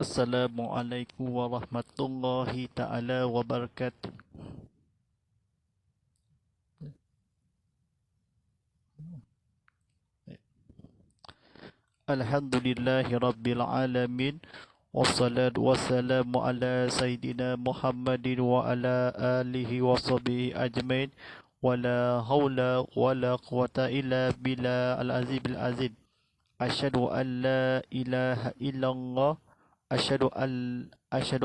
Assalamualaikum warahmatullahi ta'ala wabarakatuh. Alhamdulillahi rabbil alamin. Wassalatu wassalamu ala Sayyidina Muhammadin wa ala alihi wa sahbihi ajmain. Wala hawla wala quwata illa billah al-azim al-azim. Asyhadu an la ilaha illallah. Asyhadu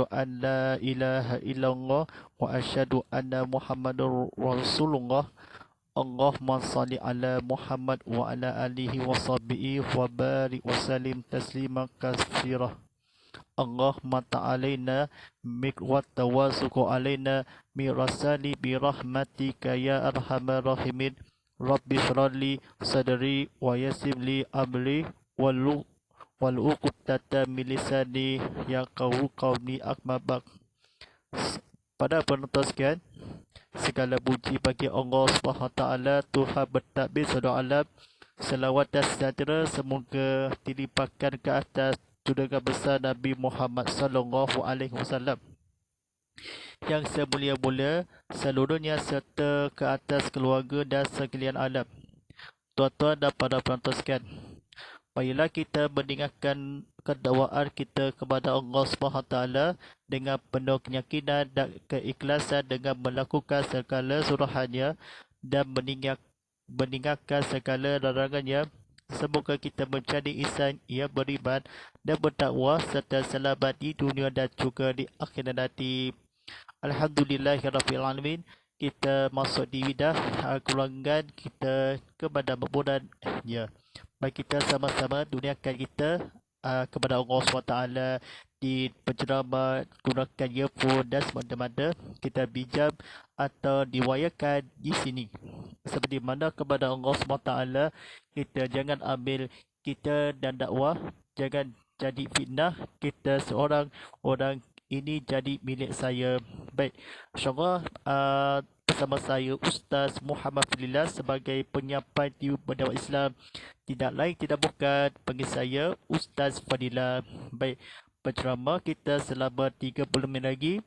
an la ilaha illallah wa asyhadu anna Muhammadar Rasulullah. Allahumma salli ala Muhammad wa ala alihi wa sahbihi wa barik wa salim taslima katsira. Allahumma ta'alaina wa tawasuku alaina mirasali birahmatika ya arhamar rahimin. Rabbi shrali sadri wa yassir li amri wal uqdata min lisani yaqulu qawli amma ba'd. Pada penonton sekalian, segala puji bagi Allah SWT, Tuhan bertakbir seluruh alam. Selawat dan sejahtera semoga dilimpahkan ke atas junjungan besar Nabi Muhammad sallallahu alaihi wasallam yang semulia-mulia seluruhnya, serta ke atas keluarga dan sekalian alam. Tuan-tuan dan para penonton sekalian, marilah kita meninggalkan kedakwaan kita kepada Allah SWT dengan penuh keyakinan dan keikhlasan, dengan melakukan segala suruhannya dan meninggalkan segala larangannya. Semoga kita menjadi insan yang beriman dan bertakwa serta selamat di dunia dan juga di akhirat nanti. Alhamdulillahirabbil alamin. Kita masuk di widah keluarga kita kepada memudahnya. Mari kita sama-sama duniakan kita kepada Allah SWT di pencerama, gunakan earphone dan semata-mata kita bijam atau diwayakan di sini. Seperti mana kepada Allah SWT, kita jangan ambil kita dan dakwah, jangan jadi fitnah kita seorang orang ini jadi milik saya. Baik, insyaAllah bersama saya Ustaz Muhammad Fadillah sebagai penyampai di pendakwah Islam. Tidak lain tidak bukan, panggil saya Ustaz Fadillah. Baik, penceramah kita selama 30 minit lagi.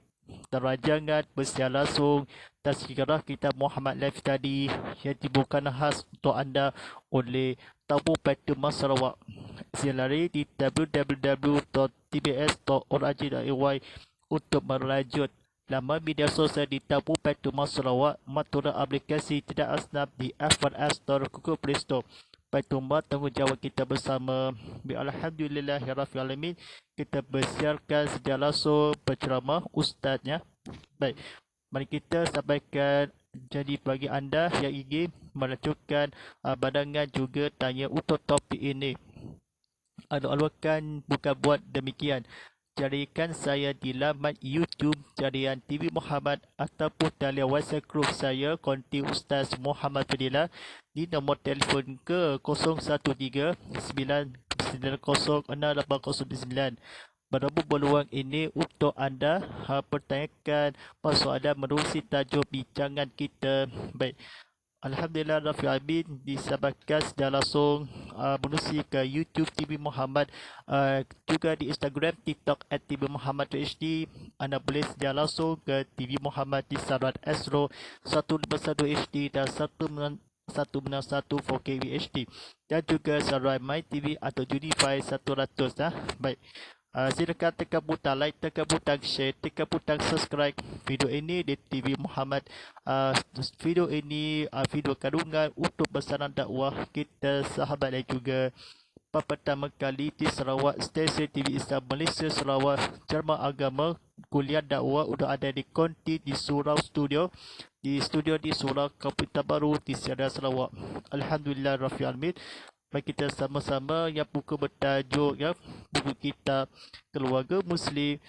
Terajangan bersiar langsung tazkirah kitab Muhammad Life tadi yang dibuatkan khas untuk anda oleh Tabu Petum Sarawak. Silari di www.tbs.org.my untuk merajut laman media sosial di Tabu Petum Sarawak, Matura aplikasi tidak asnaf di iPhone App Store, Google Play Store. Baiklah, tanggungjawab kita bersama. Alhamdulillahirabbil alamin. Kita bersiarkan secara langsung penceramah ustaznya. Baik, mari kita sampaikan. Jadi bagi anda yang ingin melakukan pandangan juga tanya untuk topik ini, alwakan bukan buat demikian. Carikan saya di laman YouTube Carian TV Muhammad ataupun talian WhatsApp group saya konti Ustaz Muhammad Fadillah di nombor telefon ke 013 990 6809. Berapa peluang ini untuk anda pertanyakan persoalan menerusi tajuk bincangan kita. Baik, Alhamdulillah Rabbil Alamin, disampaikan secara langsung menerusi ke YouTube TV Muhammad, juga di Instagram, TikTok @TV Muhammad HD. Anda boleh secara langsung ke TV Muhammad di saluran Astro 151 HD dan 191 4K HD, dan juga saluran My TV atau Unify 100. Baik, silakan tekan butang like, tekan butang share, tekan butang subscribe video ini di TV Muhammad. Video ini video kandungan untuk besaran dakwah kita sahabat dan juga pertama kali di Sarawak, stesen TV Islam Malaysia Sarawak, ceramah agama, kuliah dakwah sudah ada di konti di Surau Studio, di Surau Komputer Baru di Sierra Sarawak. Alhamdulillah Rabbil Alamin. Mari kita sama-sama yang buku bertajuk buku kitab Keluarga Muslim,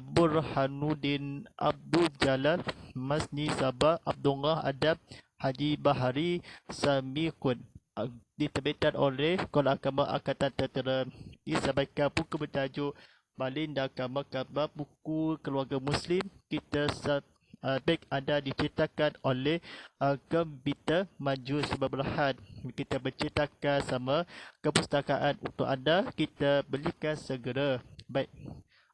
Burhanuddin Abdul Jalal Masni Sabah Abdullah Adab Haji Bahari Samikun, diterbitkan oleh Sekolah Agama Angkatan Tentera. Disampaikan buku bertajuk Balinda Kabar Buku Keluarga Muslim. Kita baik anda diceritakan oleh Gembita Maju Seberberhad. Kita berceritakan sama kepustakaan untuk anda, kita belikan segera. Baik,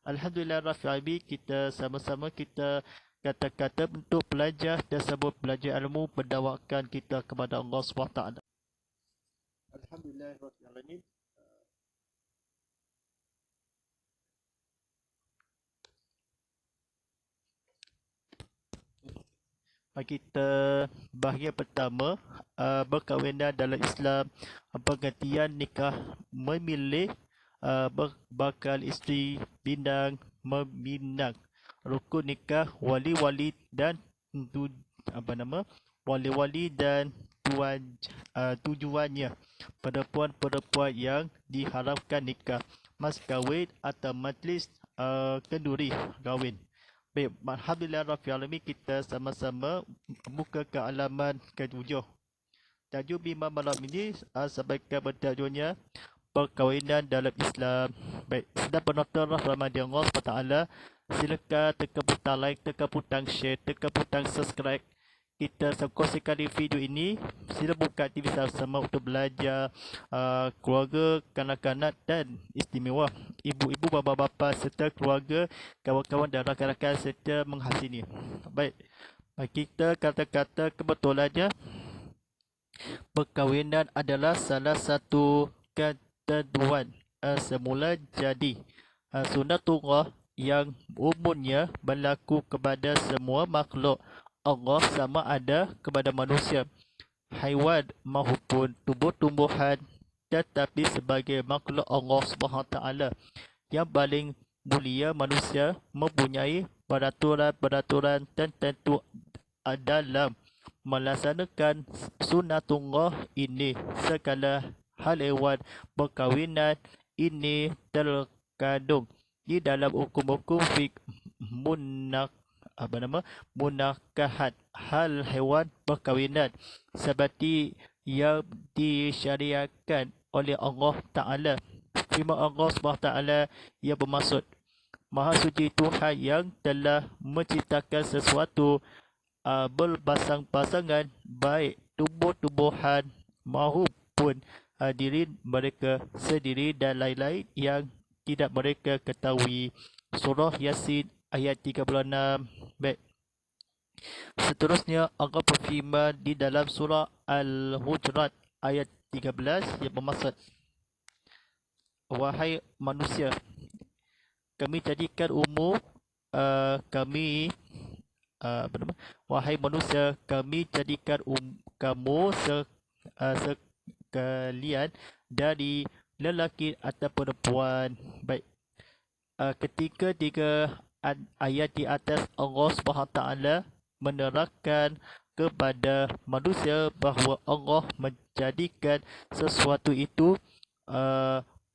Alhamdulillah Rabbil Alamin, kita sama-sama kita kata-kata untuk belajar dan sebut belajar ilmu mendakwakan kita kepada Allah SWT. Alhamdulillah Rabbil Alamin. Kita bahagian pertama, berkahwinan dalam Islam, pengertian nikah, memilih bakal isteri, bindang, meminang, rukun nikah, wali-wali dan tu, wali-wali dan tujuannya, perempuan-perempuan yang diharapkan nikah, mas kahwin atau majlis kenduri kahwin. Baik, Alhamdulillah Rabbil Alamin, kita sama-sama buka ke halaman ke-7. Tajuk bimbang malam ini sampaikan bertajuknya perkahwinan dalam Islam. Baik, sedang penonton rahmat Allah SWT, silakan tekan butang like, tekan butang share, tekan butang subscribe. Kita kongsikan di video ini. Sila buka TV sama-sama untuk belajar keluarga, kanak-kanak dan istimewa, ibu-ibu, bapa-bapa serta keluarga, kawan-kawan dan rakan-rakan serta menghasini. Baik, kita kata-kata kebetulannya, perkahwinan adalah salah satu ketentuan semula jadi sunnatullah yang umumnya berlaku kepada semua makhluk Allah, sama ada kepada manusia, haiwan maupun tumbuh-tumbuhan, tetapi sebagai makhluk Allah SWT yang paling mulia, manusia mempunyai peraturan-peraturan tertentu dalam melaksanakan sunnatullah ini. Segala hal ehwal perkahwinan ini terkandung di dalam hukum-hukum munakahat hal hewan perkahwinan seperti yang disyariatkan oleh Allah Ta'ala. Firman Allah SWT yang bermaksud, Maha Suci Tuhan yang telah menciptakan sesuatu berpasang-pasangan, baik tumbuh-tumbuhan maupun diri mereka sendiri dan lain-lain yang tidak mereka ketahui. Surah Yasin ayat 36. Baik. Seterusnya Allah berfirman di dalam surah Al-Hujurat ayat 13 yang bermaksud, wahai manusia, kami jadikan wahai manusia, kami jadikan kamu sekalian dari lelaki atau perempuan. Baik. Ketika tiga ayat di atas, Allah SWT menerangkan kepada manusia bahawa Allah menjadikan sesuatu itu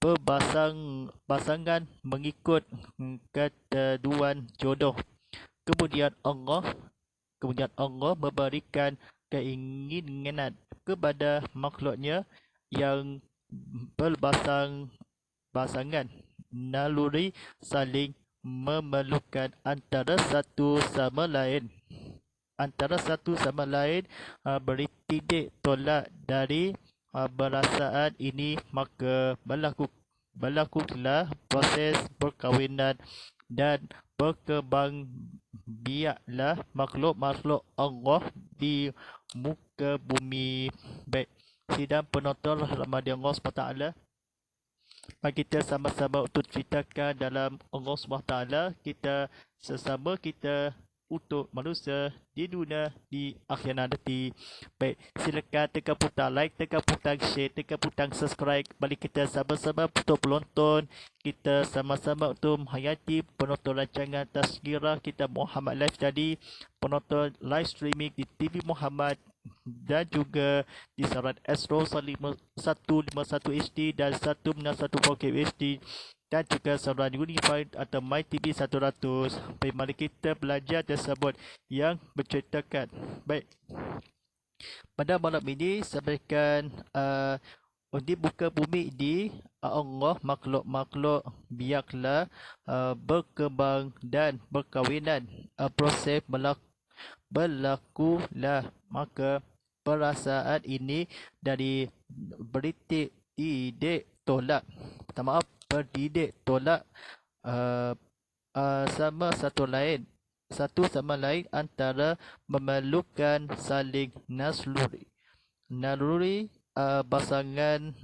berpasangan mengikut ketentuan jodoh. Kemudian Allah memberikan keinginan kepada makhluknya yang berpasangan naluri saling memerlukan antara satu sama lain, bertitik tolak dari perasaan ini, maka berlakulah proses perkahwinan dan berkembang biaklah makhluk-makhluk Allah di muka bumi. Baik, sidang penonton rahmat Allah SWT, mari kita sama-sama untuk ceritakan dalam Allah SWT, kita sesama kita untuk manusia di dunia di akhirat nanti. Baik, silakan tekan butang like, tekan butang share, tekan butang subscribe. Mari kita sama-sama untuk penonton, kita sama-sama untuk menghayati penonton rancangan Tazkirah kita Muhammad Live tadi, penonton live streaming di TV Muhammad dan juga di saluran Astro 151 HD dan 161 4K HD, dan juga saluran Unified atau MyTV 100. Baik, mari kita belajar tersebut yang berceritakan. Baik, pada malam ini sampaikan di muka bumi ini Allah, makhluk-makhluk biarlah berkembang dan berkahwinan, proses berlakulah, maka perasaan ini dari berdidik tolak satu sama lain antara memerlukan saling naluri pasangan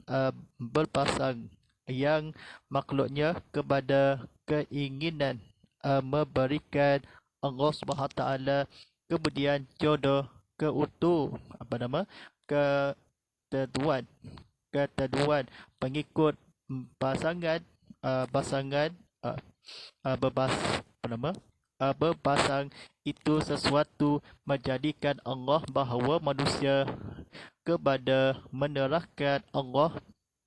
berpasang yang makhluknya kepada keinginan memberikan Allah SWT kemudian jodoh ketentuan ketentuan pengikut pasangan pasangan berbas apa nama berpasang itu sesuatu menjadikan Allah bahawa manusia kepada menerahkan Allah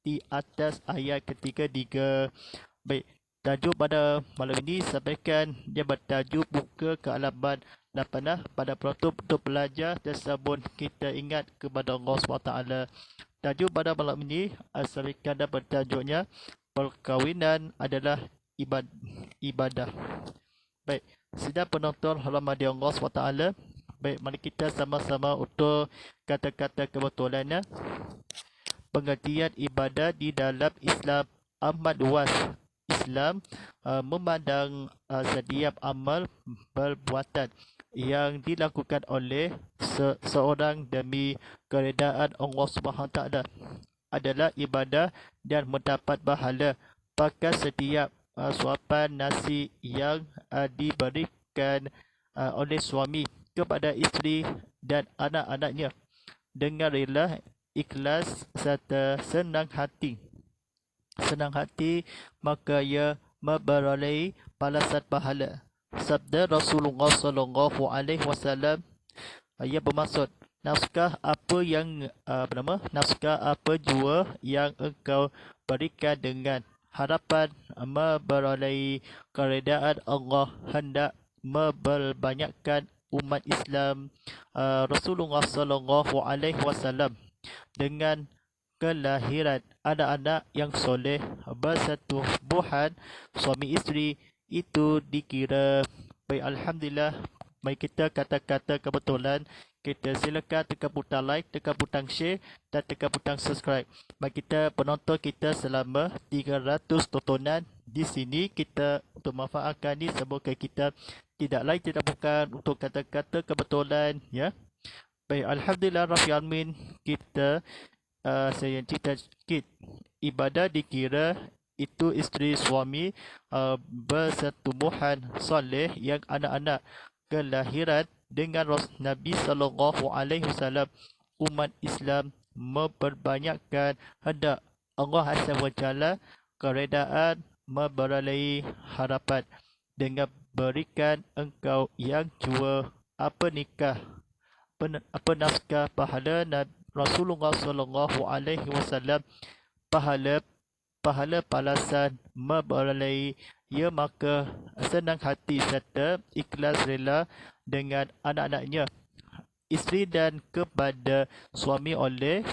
di atas ayat ketiga tiga. Baik, tajuk pada malam ini sampaikan dia bertajuk buka ke halaman 8 pada penonton untuk belajar tersebut kita ingat kepada Allah SWT. Tajuk pada malam ini sampaikan dan bertajuknya perkahwinan adalah ibadah. Baik, sidang penonton rahmati Allah SWT. Baik, mari kita sama-sama untuk kata-kata kebetulannya. Pengertian ibadah di dalam Islam amat luas. Islam memandang setiap amal perbuatan yang dilakukan oleh seorang demi keredaan Allah SWT adalah ibadah dan mendapat pahala. Bahkan setiap suapan nasi yang diberikan oleh suami kepada isteri dan anak-anaknya dengan rela, ikhlas serta senang hati, maka ia memperoleh balasan pahala. Sabda Rasulullah SAW ia bermaksud nafkah apa jua yang engkau berikan dengan harapan memperoleh keredaan Allah hendak memperbanyakkan umat Islam. Rasulullah SAW dengan kelahiran anak-anak yang soleh bersetubuhan suami isteri itu dikira baik. Alhamdulillah. Mari kita kata-kata kebetulan. Kita silakan tekan butang like, tekan butang share dan tekan butang subscribe. Mari kita penonton kita selama 300 tontonan di sini kita untuk manfaatkan ni semoga kita tidak lain tidak bukan untuk kata-kata kebetulan ya. Baik, alhamdulillah rabbil alamin. Kita saya cerita sikit. Ibadah dikira itu isteri suami bersetubuhan soleh yang anak-anak kelahiran dengan Nabi SAW. Umat Islam memperbanyakkan hendak Allah SWT keredaan memperoleh harapan dengan berikan engkau yang jua nikah nafkah pahala Rasulullah SAW pahala balasan memperoleh ia maka senang hati serta ikhlas rela dengan anak-anaknya isteri dan kepada suami oleh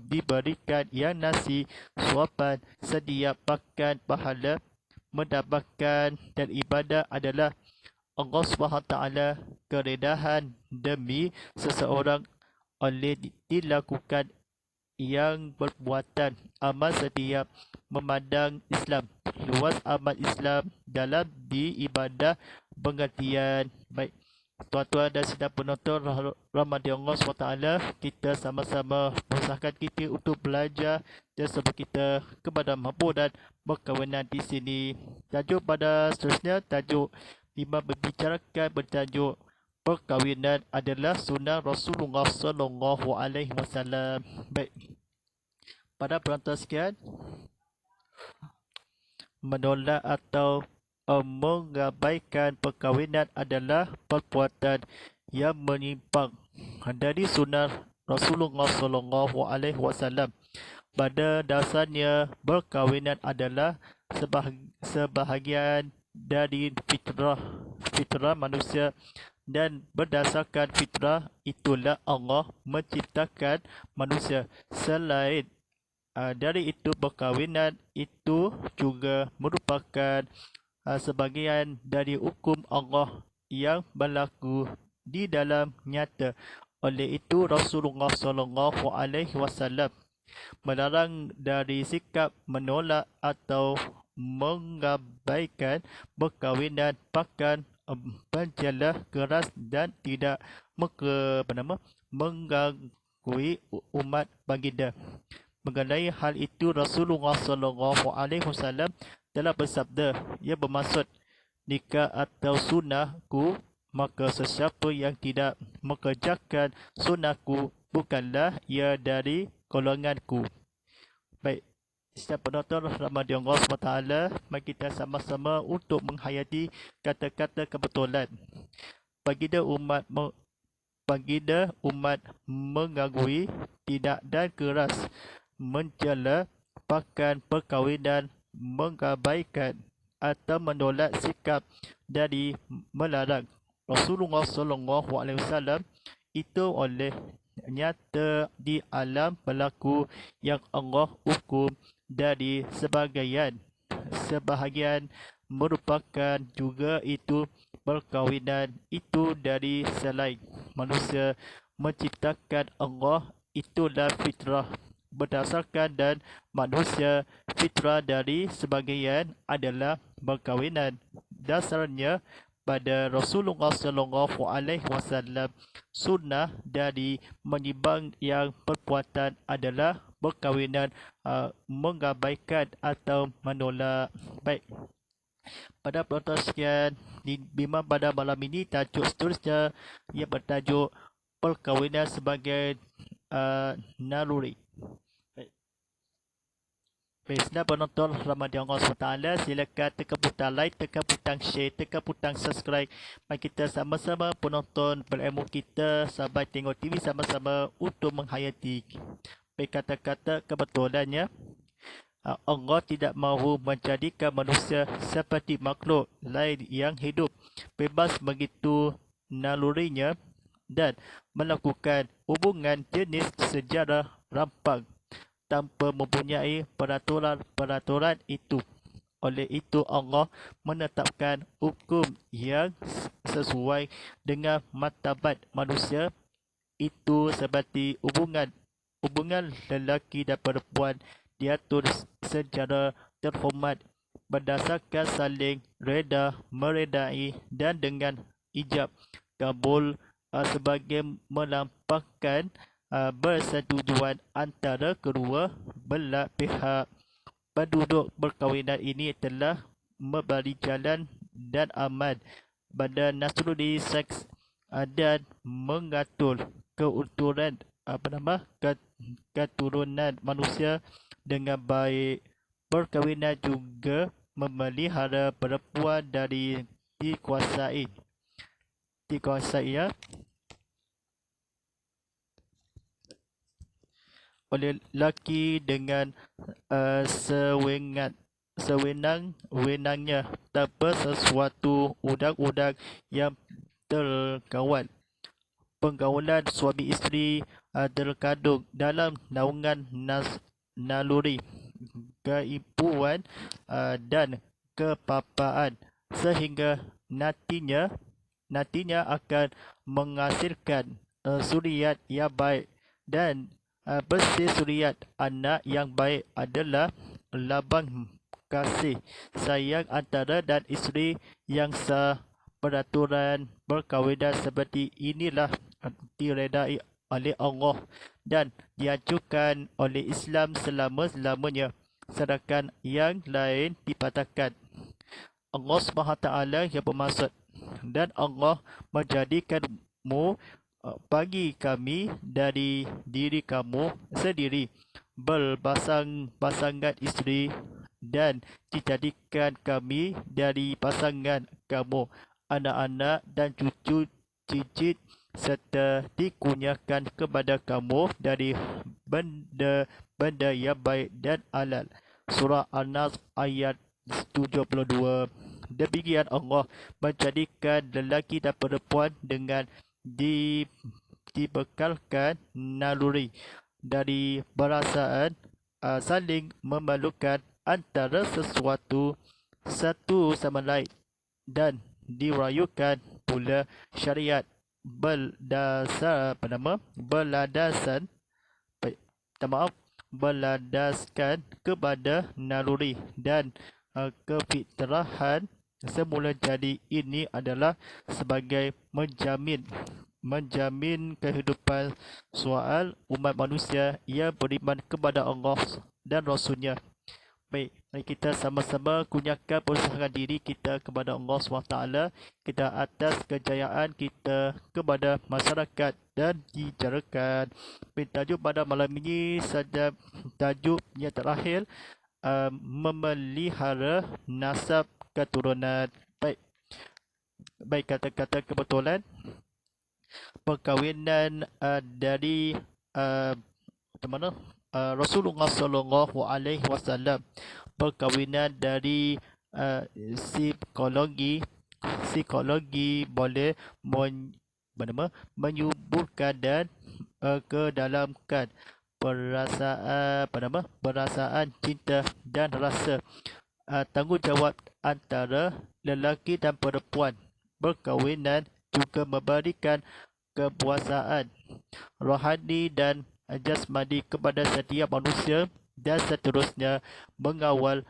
diberikan yang nasi suapan sedia makan pahala mendapatkan dan ibadah adalah Allah SWT keredahan demi seseorang oleh dilakukan yang perbuatan amal setiap memandang Islam luas amal Islam dalam ibadah pengertian. Baik, tuan-tuan dan sidang penonton rahmati Allah SWT, kita sama-sama berusahakan kita untuk belajar dan sebab kita kepada mampu dan berkawanan di sini. Tajuk pada seterusnya, tajuk 5 membicarakan bertajuk perkahwinan adalah sunnah Rasulullah SAW. Baik, pada penonton sekian, menolak atau mengabaikan perkahwinan adalah perbuatan yang menyimpang dari sunnah Rasulullah SAW. Pada dasarnya, perkahwinan adalah sebahagian dari fitrah manusia dan berdasarkan fitrah itulah Allah menciptakan manusia. Selain dari itu, perkahwinan itu juga merupakan sebahagian dari hukum Allah yang berlaku di dalam nyata. Oleh itu Rasulullah SAW melarang dari sikap menolak atau mengabaikan perkahwinan, bahkan berjala keras dan tidak mengganggu umat baginda. Mengenai hal itu, Rasulullah SAW telah bersabda, ia bermaksud nikah atau sunnahku, maka sesiapa yang tidak mengerjakan sunnahku bukanlah ia dari golonganku. Baik, setiap penonton rahmati Allah SWT, mari kita sama-sama untuk menghayati kata-kata kebetulan. Baginda umat mengganggu, tidak dan keras mencela, bahkan perkahwinan, mengabaikan atau menolak sikap dari melarang Rasulullah SAW itu oleh nyata di alam berlaku yang Allah hukum dari sebahagian merupakan juga itu perkahwinan itu dari selain manusia menciptakan Allah itulah fitrah berdasarkan dan manusia fitrah dari sebahagian adalah perkahwinan. Dasarnya pada Rasulullah SAW, sunnah dari menimbang yang perbuatan adalah perkahwinan, mengabaikan atau menolak. Baik, pada penonton sekian, bimbang pada malam ini tajuk seterusnya ia bertajuk perkahwinan sebagai naluri. Baik, senang penonton rahmati Allah SWT, silakan tekan butang like, tekan butang share, tekan butang subscribe. Mari kita sama-sama penonton berilmu kita, sahabat tengok TV sama-sama untuk menghayati. Baik, kata-kata kebetulannya, Allah tidak mahu menjadikan manusia seperti makhluk lain yang hidup bebas begitu nalurinya dan melakukan hubungan jenis secara rampang tanpa mempunyai peraturan itu. Oleh itu Allah menetapkan hukum yang sesuai dengan martabat manusia itu seperti hubungan lelaki dan perempuan diatur secara terhormat berdasarkan saling reda meredai dan dengan ijab kabul sebagai melampaukan persetujuan antara kedua belah pihak. Penduduk perkahwinan ini telah memberi jalan dan aman pada naluri seks dan mengatur keturunan manusia dengan baik. Perkahwinan juga memelihara perempuan dari dikuasai oleh lelaki dengan sewenang-wenangnya tanpa sesuatu undang-undang yang terkawal. Pergaulan suami isteri terkandung dalam naungan naluri, keibuan dan kepapaan sehingga nantinya akan menghasilkan suriat yang baik dan bersih. Suriat anak yang baik adalah labang kasih sayang antara dan isteri yang sah. Peraturan perkahwinan seperti inilah diredai oleh Allah dan diajukan oleh Islam selama-lamanya, sedangkan yang lain dipatahkan. Allah SWT yang bermaksud, dan Allah menjadikanmu bagi kami dari diri kamu sendiri berpasang-pasangan isteri dan dijadikan kami dari pasangan kamu anak-anak dan cucu cicit serta dikurniakan kepada kamu dari benda yang baik dan halal. Surah An-Nas ayat 72. Demikian Allah menjadikan lelaki dan perempuan dengan dibekalkan naluri dari perasaan saling memerlukan antara satu sama lain dan dirayukan pula syariat berlandaskan kepada naluri dan kefitrahan semula jadi ini adalah sebagai menjamin kehidupan soal umat manusia yang beriman kepada Allah dan Rasulnya. Baik, mari kita sama-sama kurniakan persahakan diri kita kepada Allah SWT, kita atas kejayaan kita kepada masyarakat dan dijarakan. Tajuk pada malam ini saja tajuk yang terakhir, memelihara nasab keturunan. Baik, kata-kata kebetulan perkahwinan dari Rasulullah Sallallahu Alaihi Wasallam, perkahwinan dari psikologi boleh menyuburkan dan kedalamkan perasaan cinta dan rasa tanggungjawab antara lelaki dan perempuan. Perkahwinan juga memberikan kepuasaan rohani dan jasmani kepada setiap manusia dan seterusnya mengawal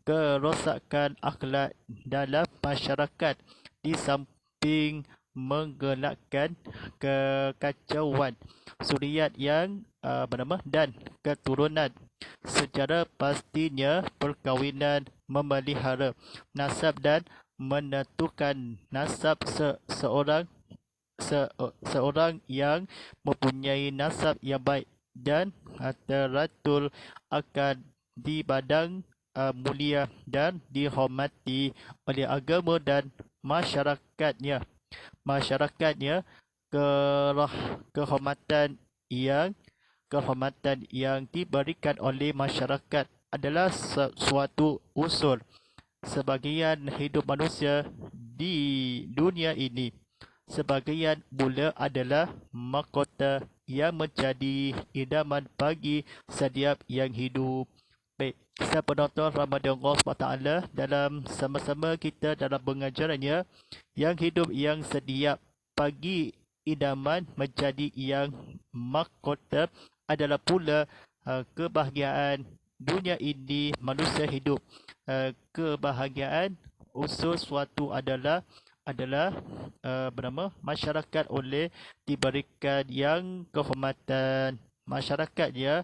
kerosakan akhlak dalam masyarakat, di samping menggelakkan kekacauan zuriat yang dan keturunan. Secara pastinya perkahwinan memelihara nasab dan menentukan nasab seorang yang mempunyai nasab yang baik dan teratur akan dipandang mulia dan dihormati oleh agama dan masyarakatnya. Kehormatan yang diberikan oleh masyarakat adalah suatu unsur sebahagian hidup manusia di dunia ini. Sebahagian pula adalah mahkota yang menjadi idaman bagi setiap yang hidup. Baik, saya penonton Ramadan Allah SWT, dalam sama-sama kita dalam pengajarannya, yang hidup yang setiap pagi idaman menjadi yang mahkota adalah pula kebahagiaan dunia ini manusia hidup. Kebahagiaan unsur suatu adalah masyarakat oleh diberikan yang kehormatan masyarakatnya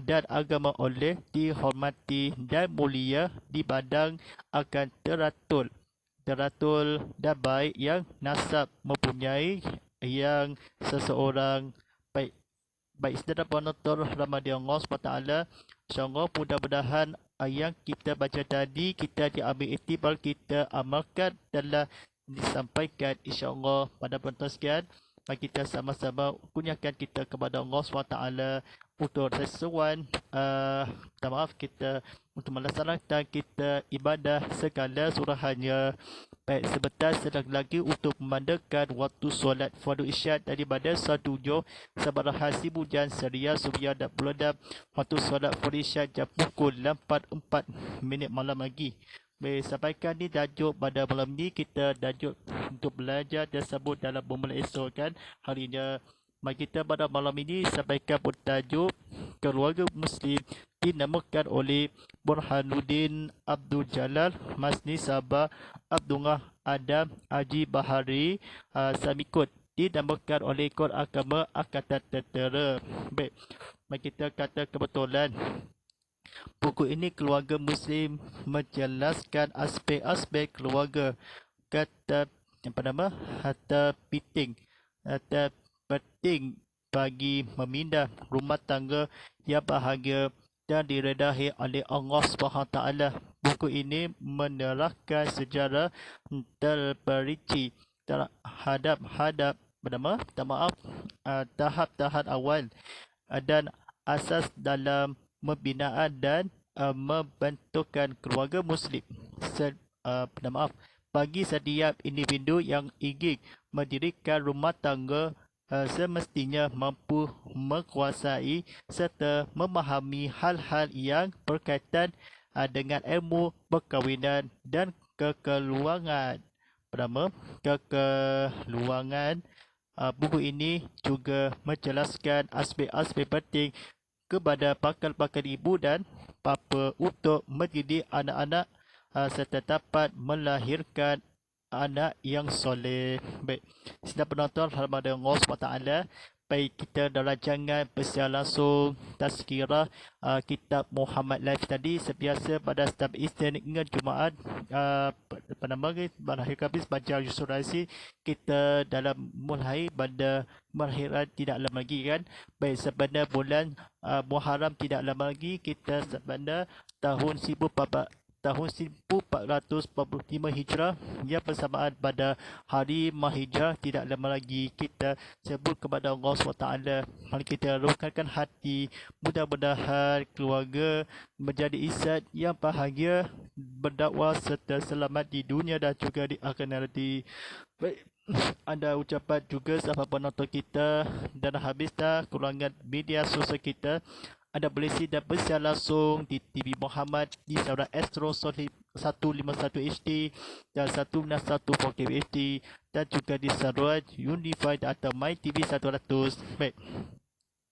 dan agama oleh dihormati dan mulia dipandang akan teratur dan baik yang nasab mempunyai yang seseorang. Baik, saudara penonton Ramadan Allah SWT, insyaAllah mudah-mudahan yang kita baca tadi kita diambil iktibar, kita amalkan dalam disampaikan, insyaAllah. Pada penonton sekian, mari kita sama-sama kurniakan kita kepada Allah SWT untuk sesuatu kita untuk melaksanakan kita ibadah segala surahannya. Baik, sebentar lagi untuk memandakan waktu solat fardu isyak daripada 1 Jom Sabara Hasib Hujan Seria Suria dan Bulan waktu solat fardu isyak jam pukul 8.04 malam lagi. Baik, sampaikan ni tajuk pada malam ni, kita tajuk untuk belajar dan sambut dalam bermula esok kan harinya. Mari kita pada malam ini sampaikan bertajuk keluarga Muslim dinamakan oleh Burhanuddin Abdul Jalal Masni Sabah Abdullah Adam Haji Bahari Samikut, dinamakan oleh Kod Agama Angkatan Tentera. Baik, mari kita kata kebetulan buku ini keluarga Muslim menjelaskan aspek-aspek keluarga. Kata penting bagi memindah rumah tangga yang bahagia dan diredai oleh Allah SWT. Buku ini menerangkan sejarah terperinci tahap-tahap awal dan asas dalam pembinaan dan membentukkan keluarga Muslim. Bagi setiap individu yang ingin mendirikan rumah tangga, semestinya mampu menguasai serta memahami hal-hal yang berkaitan dengan ilmu perkahwinan dan kekeluargaan. Buku ini juga menjelaskan aspek-aspek penting kepada pakar-pakar ibu dan bapa apa untuk mendidik anak-anak serta dapat melahirkan anak yang soleh. Baik, sedang penonton halaman Allah SWT. Baik, kita dalam rancangan persiaran langsung tazkirah kitab Muhammad Live tadi. Sebiasa pada setiap Isnin hingga Jumaat pada hari Khamis baca Yusurasi, kita dalam mulai pada melahirkan tidak lama lagi kan. Baik, sebenarnya bulan Muharram tidak lama lagi, kita sebenarnya tahun 1445 Hijrah yang bersamaan pada hari Mahijrah. Tidak lama lagi kita sebut kepada Allah SWT. Mari kita rohkankan hati, mudah-mudahan keluarga menjadi insan yang bahagia, berdakwah serta selamat di dunia dan juga di akhirat nanti. Baik, ada ucapan juga sahabat penonton kita, dan habis dah keluarga media sosial kita. Anda boleh simak dan bersiar langsung di TV Muhammad di saluran Astro 151 HD dan 161 4K HD, dan juga di saluran Unified atau My TV 100. Baik,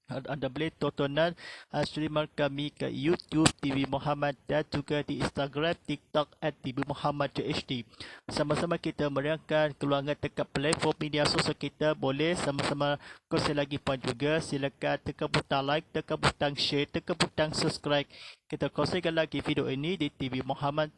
anda boleh tontonan streamer kami ke YouTube TV Muhammad dan juga di Instagram, TikTok @TV Muhammad HD. Sama-sama kita meriangkan keluarga dekat platform media sosial kita. Boleh sama-sama kongsi lagi pun juga. Silakan tekan butang like, tekan butang share, tekan butang subscribe. Kita kongsikan lagi video ini di TV Muhammad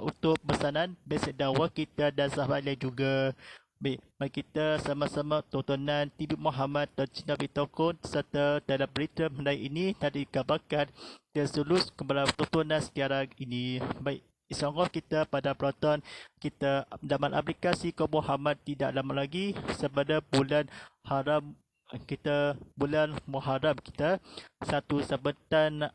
untuk pesanan basic dakwah kita dan sahabat lain juga. Baik, mari kita sama-sama tontonan TV Muhammad dan Cina Bitokon, serta dalam berita mengenai ini tadi dikabarkan dan sulus kepada tontonan sekarang ini. Baik, insyaAllah kita pada penonton kita dalam aplikasi Kaum Muhammad tidak lama lagi sebenarnya bulan haram kita, bulan Muharram kita, satu sambutan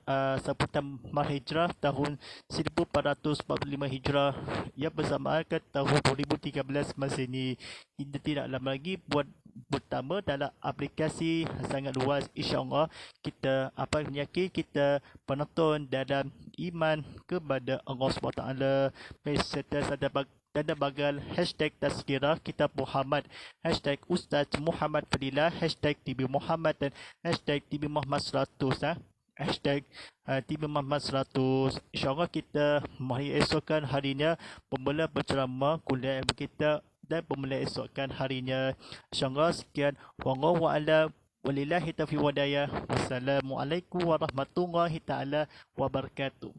Mahijrah tahun 1445 Hijrah yang bersamaan ke tahun 2013 masa ini. Kita tidak lama lagi buat pertama dalam aplikasi sangat luas. InsyaAllah kita yakin kita penonton dalam iman kepada Allah SWT. Serta tanda bagal hashtag tazkirah kitab Muhammad, hashtag Ustaz Muhammad Fadilah, hashtag TV Muhammad, dan hashtag TV Muhammad 100. Hashtag TV Muhammad 100. InsyaAllah kita mari esokkan harinya pemula berceramah kuliah ilmu kita, dan pemula esokkan harinya. InsyaAllah sekian. Wallahu a'lam. Walillahi taufiq wa hidayah. Wassalamualaikum warahmatullahi taala wabarakatuh.